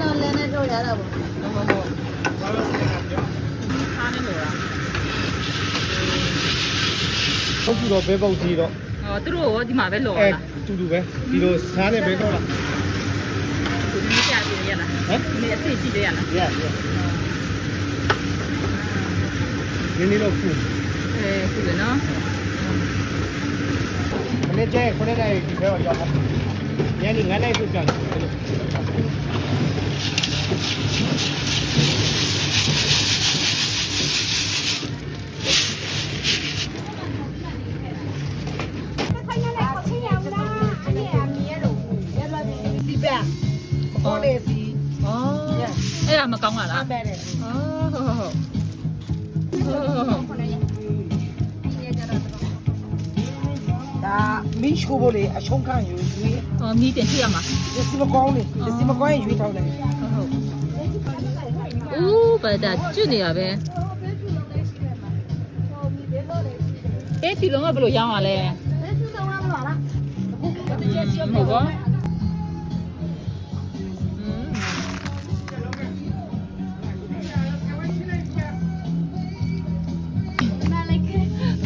တော့လည်းနဲ့တော့ရတာပေါ့အားနေလို့လား ဟုတ်ပြီတော့ဘဲပေါက်စီတော့ သူတို့ရောဒီမှာပဲလော်လား တူတူပဲဒီလိုစားနေဘဲတော့လား ဒီနေ့ကြာပြရလား ဟမ် ဒီနေ့အစ်စ်ကြည့်ရလား ရနင်းနေတော့ခု ခုလေနော် မနေ့ကျခုနေ့တိုင်းဒီဘဲတော့ရောက်ညနေ9နိုင်ပြပြန်တယ် ပေါ်လေစီ အဲ့ဒါမကောင်းလား အပဲတယ် ဒါမင်းရှိုးဖို့လေအချုံခံယူရွေး မီးတင်ပြရမှာ ဒီစီမကောင်းလေဒီစီမကောင်းရင်ရွေးထောက်တယ် ဦးဘာဒါကျွနေရပဲဒီလုံးကဘယ်လိုရောင်းရလဲဟုတ်ပါ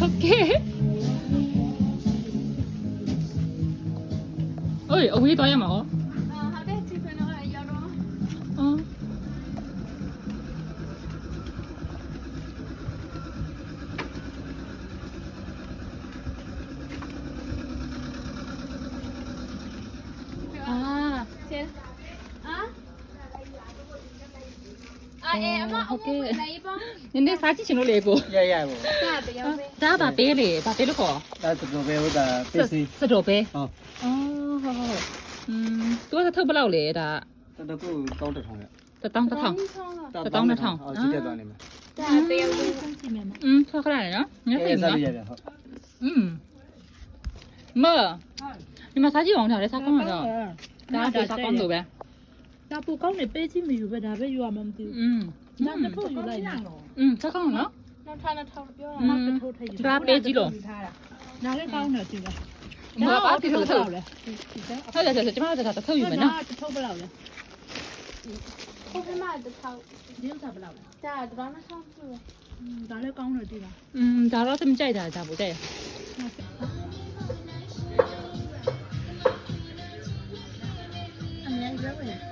โอเคเอ้ยအဝေးသွားရမှာဟောဟုတ်ကဲ့နင်းနေစားကြည့်ချင်လို့လေကို ရရပေါ့ ဒါပါပေးလေဘာပေးလို့ခေါ် ဒါတော်ပဲဟိုဒါပစ္စည်း စတော်ပဲ ဟုတ် ဟုတ်သူကထုတ်ဘယ်လောက်လဲဒါ တကူတောင်းတထောင်ရ 1000 1000 အော်ကြည့်တဲ့သွားနေမှာ ဆောက်ခရတယ်နော်ငါသိ အေး မှာ စားရရဟုတ် မဒီမှာစားကြည့်အောင်ဒါလည်းစားကောင်းတော့ဒါစားကောင်းလို့ပဲ ဒါပူကောင်းနေပေးချင်းမယူပဲဒါပဲယူရမှာမသိဘူးဒါတစ်ထုပ်ယူလိုက်နော် စားကောင်းနော် နောက်ထပ်ပြောတာနောက်တစ်ထုပ်ထည့်ယူ ဒါပေးကြည့်လို့ ဒါလည်းကောင်းတယ်ကြည့်လား ဘာပါဖြစ်လို့ထုတ် လဲ ဟုတ်တယ်ကျမတို့ကထုတ်ယူမယ်နော် တစ်ထုပ်ဘယ်လောက်လဲ ဟုတ်ကဲ့မတစ်ထောက် ဒီဥစ္စာဘယ်လောက်လဲ ဒါတော့မဆောင်ဘူး ဒါလည်းကောင်းတယ်ကြည့်လား ဒါတော့သမကြိုက်တာဒါပိုကြိုက်ရ အများကြီးပဲ